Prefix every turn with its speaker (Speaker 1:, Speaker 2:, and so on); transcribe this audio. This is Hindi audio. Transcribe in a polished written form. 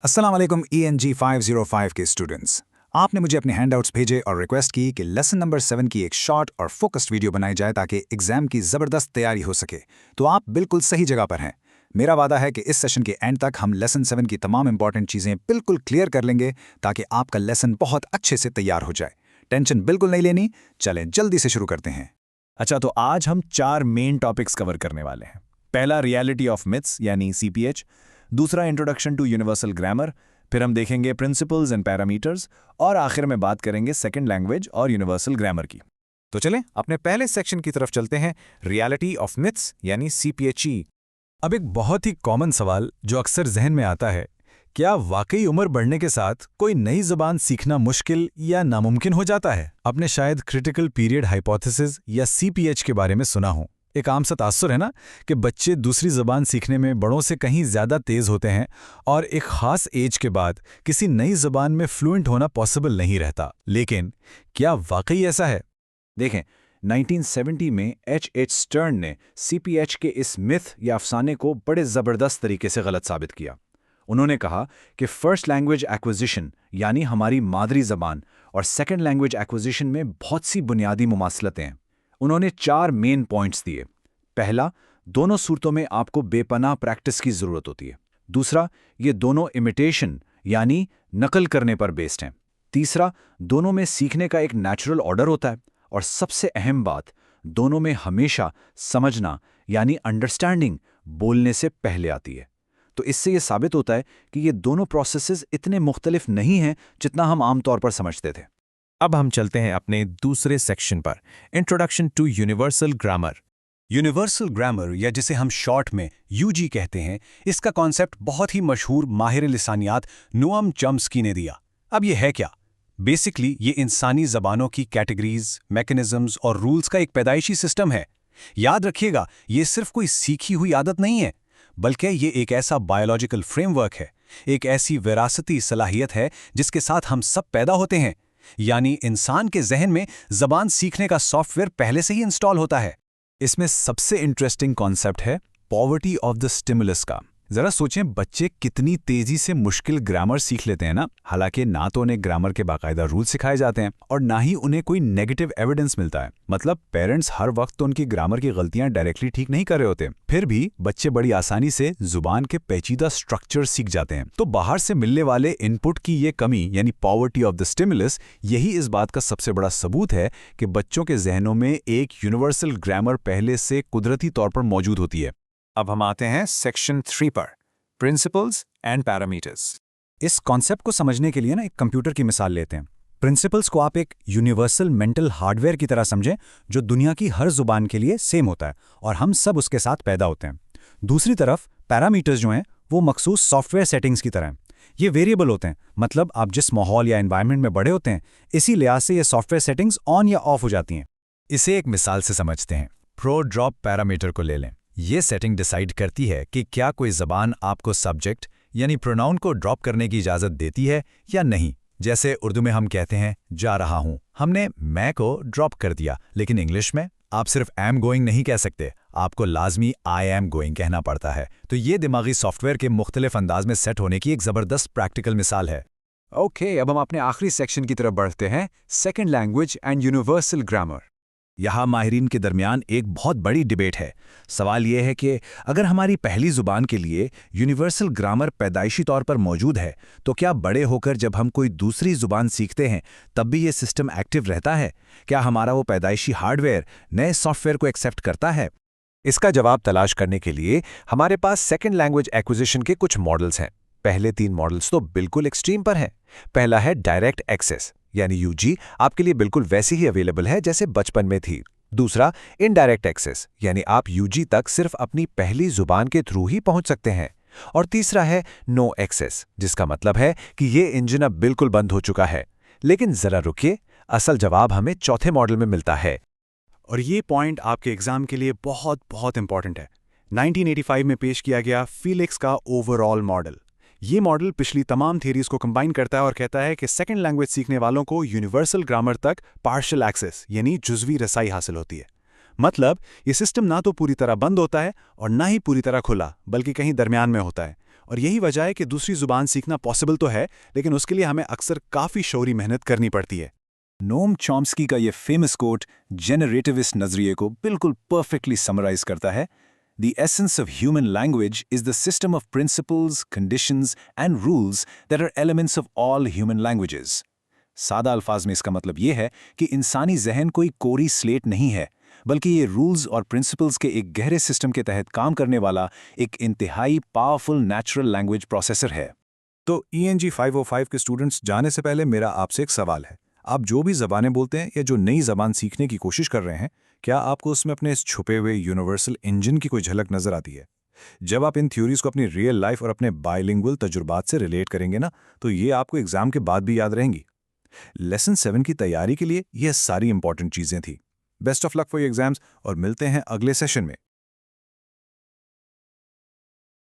Speaker 1: अस्सलाम वालेकुम ENG 505 के स्टूडेंट्स। आपने मुझे अपने हैंडआउट्स भेजे और रिक्वेस्ट की कि लेसन नंबर 7 की एक शॉर्ट और फोकस्ड वीडियो बनाई जाए ताकि एग्जाम की ज़बरदस्त तैयारी हो सके। तो आप बिल्कुल सही जगह पर हैं। मेरा वादा है कि इस सेशन के एंड तक हम लेसन 7 की तमाम इंपॉर्टेंट चीज़ें बिल्कुल क्लियर कर लेंगे ताकि आपका लेसन बहुत अच्छे से तैयार हो जाए। टेंशन बिल्कुल नहीं लेनी, चलें जल्दी से शुरू करते हैं।
Speaker 2: अच्छा, तो आज हम 4 मेन टॉपिक्स कवर करने वाले हैं। पहला रियलिटी ऑफ मिथ्स यानी CPH, दूसरा इंट्रोडक्शन टू यूनिवर्सल ग्रामर, फिर हम देखेंगे प्रिंसिपल्स एंड पैरामीटर्स और आखिर में बात करेंगे सेकंड लैंग्वेज और यूनिवर्सल ग्रामर की।
Speaker 1: तो चलें अपने पहले सेक्शन की तरफ चलते हैं, रियलिटी ऑफ मिथ्स यानी CPHE।
Speaker 3: अब एक बहुत ही कॉमन सवाल जो अक्सर जहन में आता है, क्या वाकई उम्र बढ़ने के साथ कोई नई ज़बान सीखना मुश्किल या नामुमकिन हो जाता है? आपने शायद क्रिटिकल पीरियड हाइपोथेसिस या CPH के बारे में सुना हो। एक आम सा तासुर है ना कि बच्चे दूसरी ज़बान सीखने में बड़ों से कहीं ज़्यादा तेज़ होते हैं और एक ख़ास एज के बाद किसी नई ज़बान में फ्लुएंट होना पॉसिबल नहीं रहता। लेकिन क्या वाकई ऐसा है?
Speaker 2: देखें, 1970 में H.H. स्टर्न ने CPH के इस मिथ या अफसाने को बड़े ज़बरदस्त तरीके से गलत साबित किया। उन्होंने कहा कि फर्स्ट लैंग्वेज एक्विजिशन यानी हमारी मादरी ज़बान और सेकंड लैंग्वेज एक्विजिशन में बहुत सी बुनियादी मुमासलतें हैं। उन्होंने 4 मेन पॉइंट्स दिए। पहला, दोनों सूरतों में आपको बेपनाह प्रैक्टिस की ज़रूरत होती है। दूसरा, ये दोनों इमिटेशन यानी नकल करने पर बेस्ड हैं। तीसरा, दोनों में सीखने का एक नेचुरल ऑर्डर होता है। और सबसे अहम बात, दोनों में हमेशा समझना यानी अंडरस्टैंडिंग बोलने से पहले आती है। तो इससे ये साबित होता है कि ये दोनों प्रोसेसेस इतने मुख्तलिफ नहीं हैं जितना हम आमतौर पर समझते थे।
Speaker 4: अब हम चलते हैं अपने दूसरे सेक्शन पर, introduction to universal grammar.
Speaker 5: Universal grammar या जिसे हम शॉर्ट में UG कहते हैं, इसका कॉन्सेप्ट बहुत ही मशहूर माहिर लिसानियात नोअम चॉम्स्की ने दिया। अब ये है क्या? बेसिकली ये इंसानी ज़बानों की कैटेगरीज, मैकेनिज्म्स और रूल्स का एक पैदाइशी सिस्टम है। याद रखिएगा, ये सिर्फ कोई सीखी हुई आदत नहीं है, बल्कि ये एक ऐसा बायोलॉजिकल फ्रेमवर्क है, एक ऐसी विरासती सलाहियत है जिसके साथ हम सब पैदा होते हैं। यानी इंसान के जहन में ज़बान सीखने का सॉफ्टवेयर पहले से ही इंस्टॉल होता है।
Speaker 3: इसमें सबसे इंटरेस्टिंग कॉन्सेप्ट है पॉवर्टी ऑफ द स्टिमुलस का। जरा सोचें, बच्चे कितनी तेजी से मुश्किल ग्रामर सीख लेते हैं ना। हालांकि ना तो उन्हें ग्रामर के बाकायदा रूल सिखाए जाते हैं और ना ही उन्हें कोई नेगेटिव एविडेंस मिलता है। मतलब पेरेंट्स हर वक्त तो उनकी ग्रामर की गलतियां डायरेक्टली ठीक नहीं कर रहे होते, फिर भी बच्चे बड़ी आसानी से जुबान के पेचीदा स्ट्रक्चर सीख जाते हैं। तो बाहर से मिलने वाले इनपुट की ये कमी यानी पॉवर्टी ऑफ द स्टिमुलस, यही इस बात का सबसे बड़ा सबूत है कि बच्चों के जहनों में एक यूनिवर्सल ग्रामर पहले से कुदरती तौर पर मौजूद होती है।
Speaker 1: अब हम आते हैं सेक्शन 3 पर, प्रिंसिपल्स एंड पैरामीटर्स। इस कॉन्सेप्ट को समझने के लिए ना एक कंप्यूटर की मिसाल लेते हैं। प्रिंसिपल्स को आप एक यूनिवर्सल मेंटल हार्डवेयर की तरह समझें जो दुनिया की हर जुबान के लिए सेम होता है और हम सब उसके साथ पैदा होते हैं। दूसरी तरफ पैरामीटर्स जो हैं वो मखसूस सॉफ्टवेयर सेटिंग्स की तरह हैं। ये वेरिएबल होते हैं, मतलब आप जिस माहौल या एनवायरनमेंट में बड़े होते हैं, इसी लिहाज से ये सॉफ्टवेयर सेटिंग्स ऑन या ऑफ हो जाती हैं।
Speaker 3: इसे एक मिसाल से समझते हैं। प्रो ड्रॉप पैरामीटर को ले लें। ये सेटिंग डिसाइड करती है कि क्या कोई ज़बान आपको सब्जेक्ट यानी प्रोनाउन को ड्रॉप करने की इजाज़त देती है या नहीं। जैसे उर्दू में हम कहते हैं जा रहा हूँ, हमने मैं को ड्रॉप कर दिया, लेकिन इंग्लिश में आप सिर्फ एम गोइंग नहीं कह सकते, आपको लाजमी आई एम गोइंग कहना पड़ता है। तो ये दिमागी सॉफ्टवेयर के मुख्तलिफ अंदाज में सेट होने की एक ज़बरदस्त प्रैक्टिकल मिसाल है।
Speaker 1: ओके, अब हम अपने आखिरी सेक्शन की तरफ बढ़ते हैं, second language and universal grammar.
Speaker 3: यहाँ माहिरीन के दरमियान एक बहुत बड़ी डिबेट है। सवाल यह है कि अगर हमारी पहली ज़ुबान के लिए यूनिवर्सल ग्रामर पैदाइशी तौर पर मौजूद है, तो क्या बड़े होकर जब हम कोई दूसरी ज़ुबान सीखते हैं तब भी ये सिस्टम एक्टिव रहता है? क्या हमारा वो पैदाइशी हार्डवेयर नए सॉफ्टवेयर को एक्सेप्ट करता है?
Speaker 4: इसका जवाब तलाश करने के लिए हमारे पास सेकंड लैंग्वेज एक्विजिशन के कुछ मॉडल्स हैं। पहले 3 मॉडल्स तो बिल्कुल एक्सट्रीम पर हैं। पहला है डायरेक्ट एक्सेस यानी UG, आपके लिए बिल्कुल वैसी ही अवेलेबल है जैसे बचपन में थी। दूसरा, इनडायरेक्ट एक्सेस यानी आप UG तक सिर्फ अपनी पहली जुबान के थ्रू ही पहुंच सकते हैं। और तीसरा है नो एक्सेस, जिसका मतलब है कि ये इंजन अब बिल्कुल बंद हो चुका है। लेकिन जरा रुकिए, असल जवाब हमें चौथे मॉडल में मिलता है।
Speaker 5: और ये पॉइंट आपके एग्जाम के लिए बहुत बहुत इंपॉर्टेंट है। 1985 में पेश किया गया फीलिक्स का ओवरऑल मॉडल। ये मॉडल पिछली तमाम थियरीज को कंबाइन करता है और कहता है कि सेकंड लैंग्वेज सीखने वालों को यूनिवर्सल ग्रामर तक पार्शियल एक्सेस यानी जुज़वी रसाई हासिल होती है। मतलब ये सिस्टम ना तो पूरी तरह बंद होता है और ना ही पूरी तरह खुला, बल्कि कहीं दरमियान में होता है।
Speaker 3: और यही वजह है कि दूसरी जुबान सीखना पॉसिबल तो है, लेकिन उसके लिए हमें अक्सर काफ़ी शौरी मेहनत करनी पड़ती है। नोम चॉम्स्की का ये फेमस कोट जेनरेटिविस्ट नजरिए को बिल्कुल परफेक्टली समराइज करता है। The essence of human language is the system of principles, conditions, and rules that are elements of all human languages. सादा अल्फाज में इसका मतलब ये है कि इंसानी जहन कोई कोरी स्लेट नहीं है, बल्कि ये रूल्स और प्रिंसिपल्स के एक गहरे सिस्टम के तहत काम करने वाला एक इंतहाई पावरफुल नेचुरल लैंग्वेज प्रोसेसर है। तो ENG 505 के स्टूडेंट्स, जाने से पहले मेरा आपसे एक सवाल है। आप जो भी ज़बानें बोलते हैं या जो नई ज़बान सीखने की कोशिश कर रहे हैं, क्या आपको उसमें अपने इस छुपे हुए यूनिवर्सल इंजन की कोई झलक नज़र आती है? जब आप इन थ्योरीज को अपनी रियल लाइफ और अपने बायलिंगुअल तजुर्बात से रिलेट करेंगे ना, तो ये आपको एग्जाम के बाद भी याद रहेंगी। लेसन 7 की तैयारी के लिए यह सारी इंपॉर्टेंट चीज़ें थी। Best of luck for your exams और मिलते हैं अगले सेशन में।